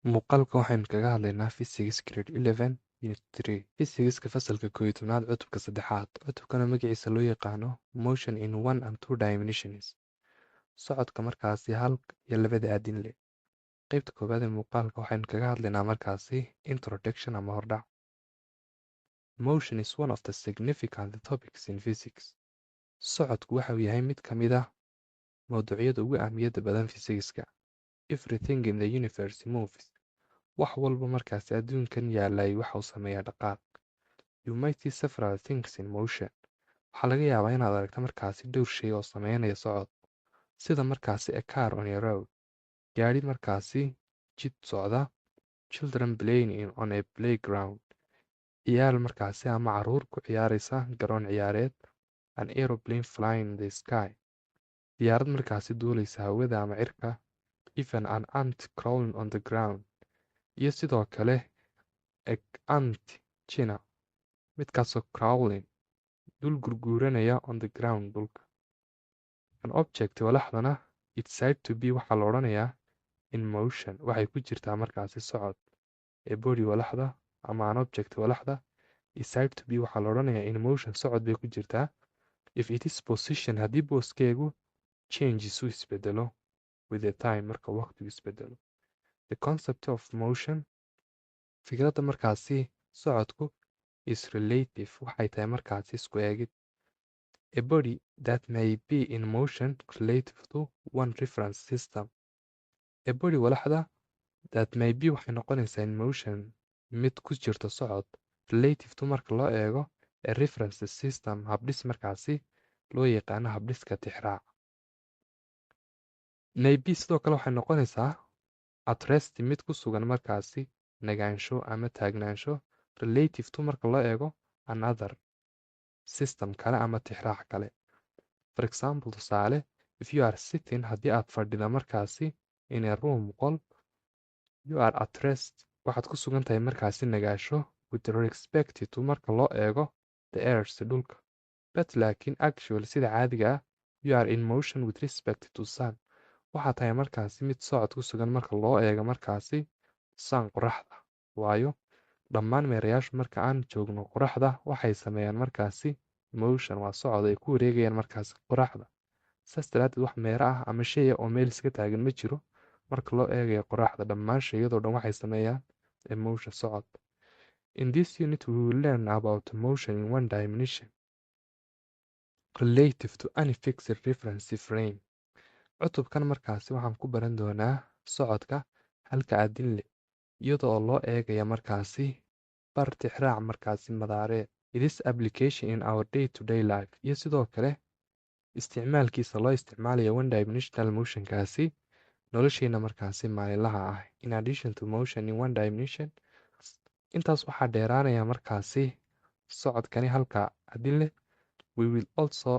Muuqaalka waxaynu kaga hadlaynaa Physics Grade 11 Unit 3 Physics-ka fasalka 11aad cutubka 3aad cutubkana magaciisa loo yaqaano Motion in 1 and 2 Dimensions socodka markaasi hal iyo labada aadin leh qaybta koowaad ee muuqaalka waxaynu kaga hadlaynaa markaasi Introduction ama hordhac Motion is one of the significant topics in physics socodku waxa uu yahay mid ka mid ah mawduucyada ugu ahmiyadda badan physics-ka Everything in the universe moves wax walba markaasi adduunkan yaalay waxa uu sameeyaa dhaqaaq you might see several things in motion waxaa laga yaabaa inaad aragto markaasi dhowr shay oo sameynaya socod sida markaasi a car on a road gaari markaasi jid socda children playing on a playground ciyaal markaasi ama caruur ku ciyaaraysa garoon ciyaareed an aeroplane flying in the sky diyaarad markaasi duulaysa hawada ama cirka even an ant crawling on the ground iyo sidoo kale ant china midkaasoo crawling dul gurguuranaya on the ground dhulka an object walaxdana it's said to be waxaa la odhanayaa in motion waxay ku jirtaa markaasi socod ee body walaxda ama an object walaxda it's said to be waxaa la odhanayaa in motion socod bay ku jirtaa if it is position haddii booskeegu changes uu isbedelo with the time marka waqtigu isbedelo the concept of motion fikradda markaasi socodku is relative waxay tahay markaasi isku eegid a body that may be in motion relative to one reference system a body walaxda that may be waxay noqonaysaa in motion mid ku jirto socod relative to marka loo eego a reference system habdhis markaasi loo yaqaano habdhiska tixraac may be sidoo kale waxay noqonaysaa at rest mid ku sugan markaasi nagaansho ama taagnaansho relative to marka loo eego another system kale ama tixraac kale for example tusaale if you are sitting haddii aad fadhida markaasi in a room qol you are at rest waxaad ku sugan tahay markaasi nagaasho with respect to marka loo eego the earth dhulka but laakiin actual sida caadiga ah you are in motion with respect to sun waxaa tahay markaasi mid socod ku sugan marka loo eego markaasi sun qoraxda waayo dhammaan meerayaashu marka aan joogno qoraxda waxay sameeyaan markaasi motion waa socod ay ku wareegayaan markaasi qoraxda saas daraadeed wax meera ah ama shay oo meel iska taagan ma jiro marka loo eegayo qoraxda dhammaan shayadoo dhan waxay sameeyaan motion socod in this unit we will learn about motion in one dimension relative to any fixed reference frame cutubkan markaasi waxaan ku baran doonaa socodka halka aadin leh iyadoo loo eegaya markaasi bar tixraac markaasi madaareed it is application in our day-to-day life iyo sidoo kale isticmaalkiisa loo isticmaalayo one dimensional motionkaasi nolosheena markaasi maalinlaha ah in addition to motion in one dimension intaas waxaa dheeraanaya markaasi socodkani halka aadin leh we will also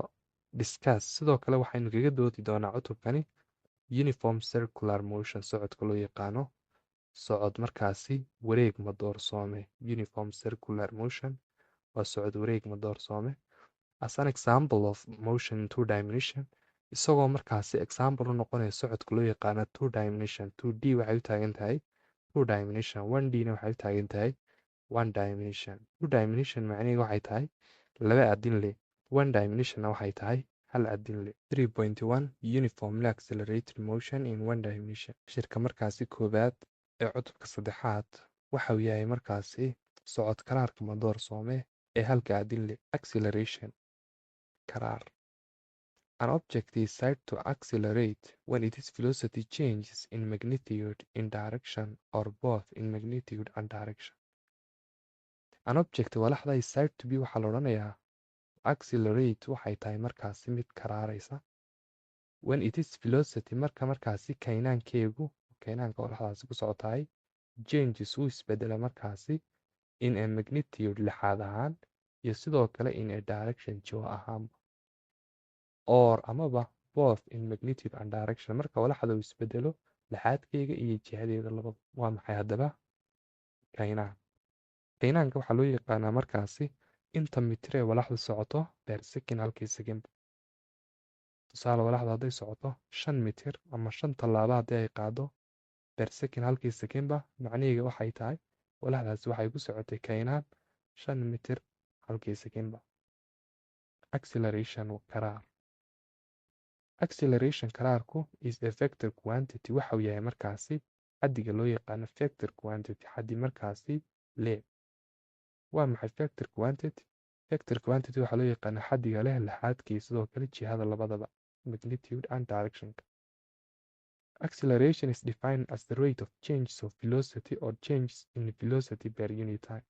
discuss sidoo kale waxaynu kaga doodi doonaa cutubkani uniform circular motion socodka loo yaqaano socod markaasi wareeg madoorsoome uniform circular motion waa socod wareeg madoorsoome as an example of motion in two dimension isagoo markaasi example u noqonaya socodka loo yaqaano two dimension 2D waxay u taagan tahay two dimension 1D na waxay u taagan tahay one dimension two dimension macnaheedu waxay tahay laba aadin leh one dimension waxay tahay hal aadin leh 3.1 uniformly accelerated motion in one dimension shirka markaasi koobaad ee cutubka saddexaad waxa uu yahay markaasi socod karaarka madoorsoome ee halka aadin leh acceleration karaar an object is said to accelerate when its velocity changes in magnitude in direction or both in magnitude and direction an object walaxda is said to be waxaa la odhanayaa accelerate waxay tahay markaasi mid karaaraysa when its velocity marka markaasi kaynaanka walaxdaasi ku socotahay changes uu isbedela markaasi in a magnitude lixaad ahaan iyo sidoo kale in a direction jiho ahaanba or amaba both in magnitude and direction marka walaxda uu isbedelo lixaadkeyga iyo jihadeeda labada waa maxay haddaba kaynaanka waxaa loo yaqaanaa markaasi inta mitir ee walaxdu socoto per second halkii second tusaale walaxdu hadday socoto 5 mitir ama 5 tallaabo haddii ay qaado per second halkii secondba macnaheega waxay tahay walaxdaasi waxay ku socotay kaynaan 5 mitir halkii secondba. Acceleration karaar. Acceleration karaarku is a vector quantity waxa uu yahay markaasi xaddiga loo yaqaano vector quantity xaddi markaasi leeg. waa maxay vector quantity? Vector quantity waxaa loo yaqaanaa xaddiga leh laxaadkii sidoo kale jihada labadaba magnitude and direction. Acceleration is defined as the rate of change of velocity or changes in velocity per unit time.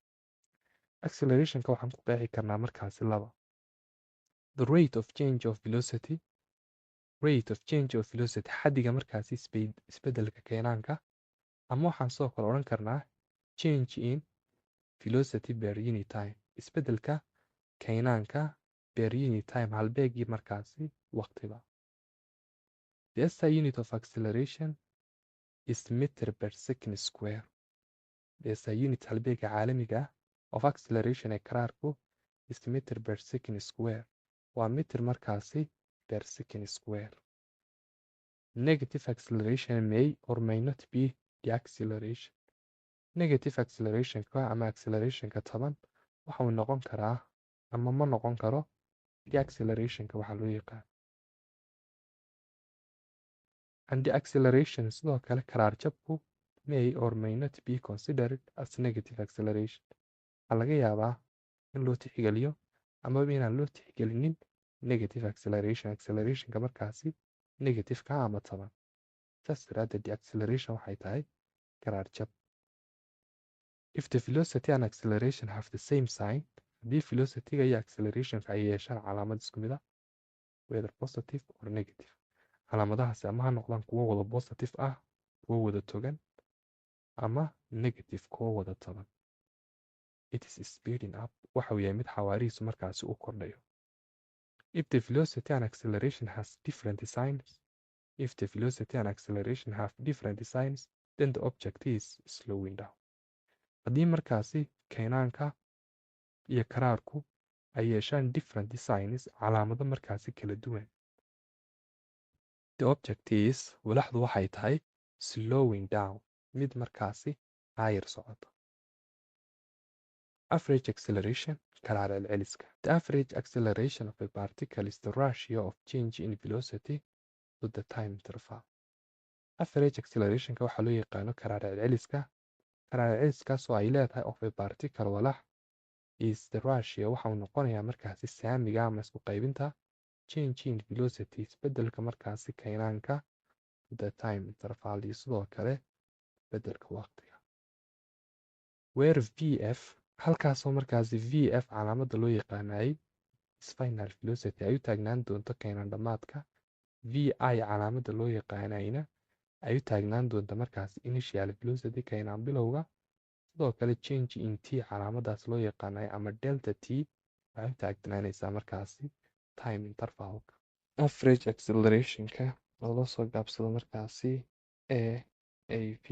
Accelerationka waxaan ku qeexi karnaa markaasi laba. The rate of change of velocity xaddiga markaasi isbedelka keenaanka, ama waxaan soo kale odhan karnaa change in velocity per unit time, isbedelka keenaanka per unit time halbeegii markaasi waqtiba. The SI unit of acceleration is meter per second square. The SI unit halbeega caalamiga of acceleration ee karaarku is meter per second square. waa mitir markaasi per second square. Negative acceleration may or may not be the acceleration. Negative accelerationka ama accelerationka taban waxa uu noqon karaa ama ma noqon karo the accelerationka waxa loo yaqaan. And the acceleration sidoo kale karaar jabku may or may not be considered as negative acceleration. Waxaa laga yaabaa in loo tixgeliyo amaba inaan loo tixgelinin negative accelerationka markaasi negative-ka ama taban. saas daraaddeed the acceleration waxay tahay karaar jab. If the velocity and acceleration have the same sign, haddii velocity-ga iyo accelerationka ay yeeshaan calaamad isku mid ah, whether positive or negative, calaamadahaasi ama ha noqdaan kuwo wada positive ah, kuwo wada togan, ama negative kuwo wada taban. It is speeding up waxa uu yahay mid xawaarihiisu markaasi u kordhayo. If the velocity and acceleration have different signs, then the object is slowing down. Haddii markaasi keenaanka iyo karaarku ay yeeshaan different signs, calaamado markaasi kala duwan, the object is walaxdu waxay tahay slowing down, mid markaasi aayar socota. Average acceleration karaar celceliska. The average acceleration of a particle is the ratio of change in velocity to the time interval. Average accelerationka waxaa loo yaqaano karaar celceliska. Karaar celceliskaasoo ay leedahay of a particle walax is the ratio waxa uu noqonayaa markaasi saamiga ama isku qaybinta change in velocity isbedelka markaasi keenaanka to the time interval iyo sidoo kale isbedelka waqtiga. Where VF halkaasoo markaasi VF calaamada loo yaqaanayay is final velocity ay u taagnaan doonto keenaan dhammaadka, VI calaamada loo yaqaanayna ay u taagnaan doonto markaasi initial velocity keenaan bilowga, sidoo kale change in t calaamadaas loo yaqaanay ama delta t waxay u taagnaanaysaa markaasi time intervalka. Average accelerationka oo loo soo gaabsado markaasi AAV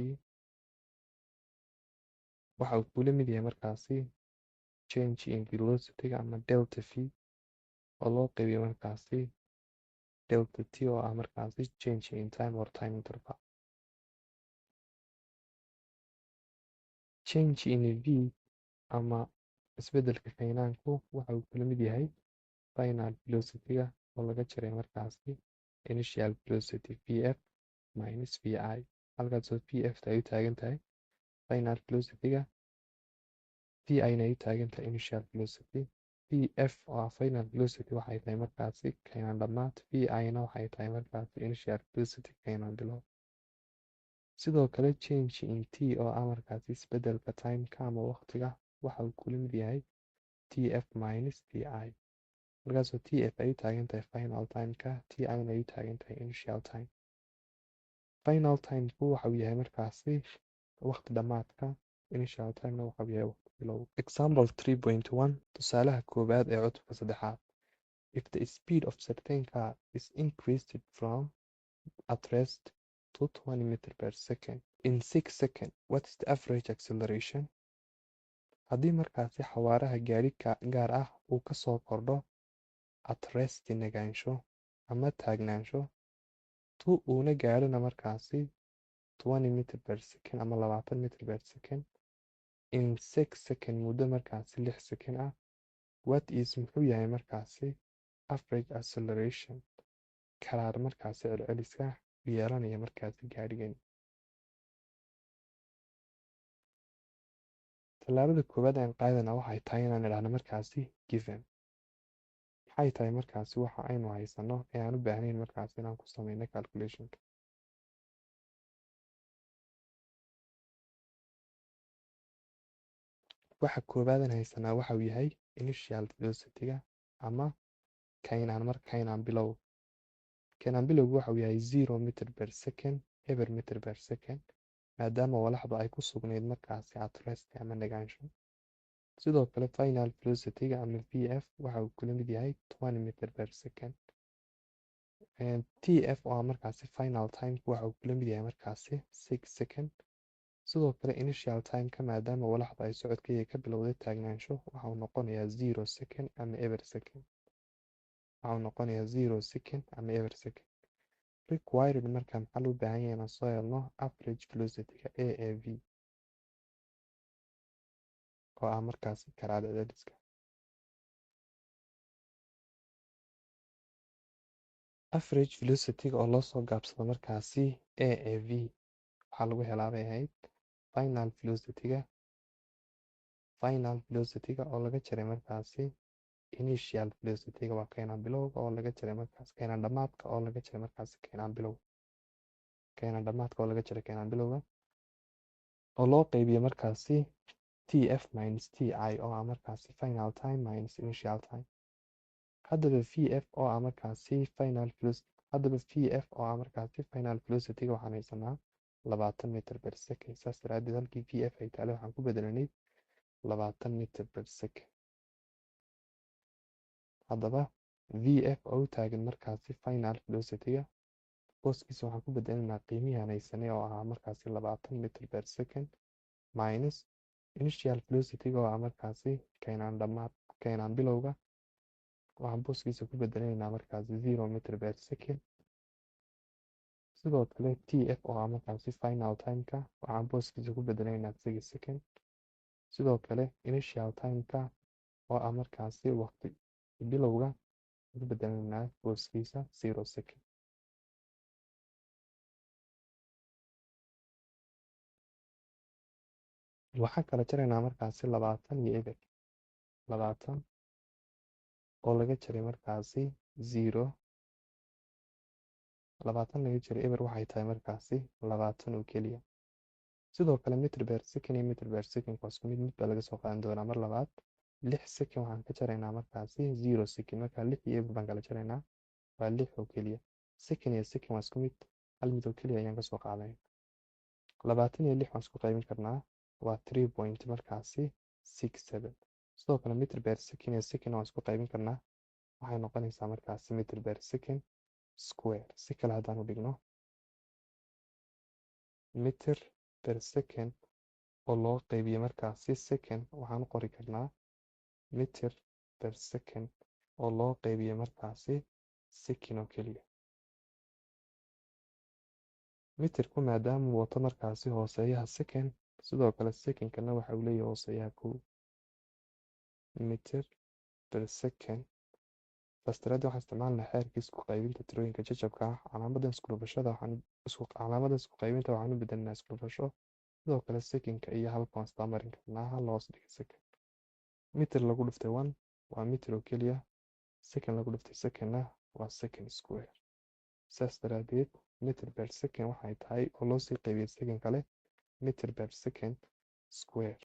waxa uu kula mid yahay markaasi change in velocity-ga ama delta v oo loo qaybiyo markaasi delta t oo ah markaasi change in time or time interval. Change in v ama isbedelka keenaanku waxa uu kula mid yahay final velocity-ga oo laga jaray markaasi initial velocity vf minus vi, halkaasoo vf ay u taagan tahay final velocity-ga, vi-na ay u taagan tahay initial velocity. vf oo ah final velocity waxay tahay markaasi keenaan dhammaad, vi-na waxay tahay markaasi initial velocity keenaan bilow. Sidoo kale change in t oo ah markaasi isbedelka time-ka ama waqtiga waxa uu kula mid yahay tf minus vi, markaasoo tf ay u taagan tahay final time-ka, ti-na ay u taagan tahay initial time. Final time-ku waxa uu yahay markaasi waqti dhammaadka, initial time-na waxa uu yahay waqti bilow. Example 3.1 tusaalaha koowaad ee cutubka saddexaad. If the speed of certain car is increased from at rest to 20 meter per second in 6 seconds, what is the average acceleration? Haddii markaasi xawaaraha gaari gaar ah uu ka soo kordho at rest nagaansho ama taagnaansho to uuna gaadhona markaasi 20 meter per second ama 20 meter per second in 6 second muddo markaasi 6 second ah. What is muxuu yahay markaasi average acceleration karaar markaasi celceliska yeelanaya markaasi gaadhigan. Tallaabada koowaad aan qaadana waxay tahay inaan idhaahno markaasi given. Maxay tahay markaasi waxa aynu haysano ee aan u baahnayn markaasi inaan ku sameyno calculationka. Waxa koowaad aan haysanaa waxa uu yahay initial velocity-ga ama kaynaan bilowgu waxa uu yahay 0 meter per second eber meter per second maadaama walaxdu ay ku sugnayd markaasi at rest ama negaansho. Sidoo kale final velocity-ga ama vf waxa uu kula mid yahay 20 meter per second. tf oo ah markaasi final time waxa uu kula mid yahay markaasi 6 second. sidoo kale initial time-ka maadaama walaxdu ay socodkeeda ka bilowday taagnaansho waxa uu noqonayaa 0 second ama eber second. Required marka maxaa loo baahan yahay inaan soo helno average velocity-ga AAV oo ah markaasi karaar celceliska. Average velocity-ga oo loo soo gaabsado markaasi AAV waxaa lagu helaa bay ahayd final velocity-ga oo laga jaray markaasi initial velocity-ga waa kaynaan bilowga oo laga jaray markaasi kaynaan dhamaadka oo laga jaray markaasi kaynaan bilowga oo loo qaybiyo markaasi tf minus ti oo ah markaasi final time minus initial time. haddaba vf oo ah markaasi final velocity-ga waxaan haysanaa 20 meter per second. saas daraadeed halkii vf ay taale waxaan ku bedelanay 20 meter per second. haddaba vf oo u taagan markaasi final velocity-ga booskiisa waxaan ku bedelaynaa qiimihii aan haysanay oo ahaa markaasi 20 meter per second minus initial velocity-ga oo ah markaasi kaynaan bilowga waxaan booskiisa ku bedelaynaa markaasi 0 meter per second. sidoo kale tf oo ah markaasi final time-ka waxaan booskiisa ku bedelaynaa 6 second. sidoo kale initial time-ka oo ah markaasi waqti bilowga ku bedelaynaa booskiisa 0 second. waxaan kala jaraynaa markaasi 20 iyo eber 20 oo laga jaray markaasi 0 20 laga jaray eber waxay tahay markaasi 20 oo keliya. sidoo kale meter per second iyo meter per second waa isku mid baa laga soo qaadan doonaa mar labaad 6 second waxaan ka jaraynaa markaasi 0 second marka 6 iyo eber baan kala jaraynaa waa 6 oo keliya. second iyo second waa isku mid hal mid oo keliya ayaan ka soo qaadanay. 20 iyo 6 waan isku qaybin karnaa waa 3 point markaasi 67. sidoo kale meter per second iyo second waan isku qaybin karnaa waxay noqonaysaa markaasi meter per second square. si kale haddaan u dhigno meter per second oo loo qaybiyo markaasi second waxaan u qori karnaa meter per second oo loo qaybiyo markaasi second oo keliya. meterku maadaama uu wato markaasi hooseeyaha second sidoo kale secondkana waxa uu leeyahay hooseeyaha 1 meter per second. fastaraadii waxaan isticmaalnaa xeerkii isku qaybinta tirooyinka jajabka ah. calaamadan isku qaybinta waxaan u bedelinaa isku dhufasho. sidoo kale secondka iyo halka waan isdabamarin karnaa hal hoos dhiga second. meter lagu dhuftay 1 waa meter oo keliya. second lagu dhuftay secondna waa second square. saas daraadeed meter per second waxay tahay oo loo sii qaybiyay second kale meter per second square.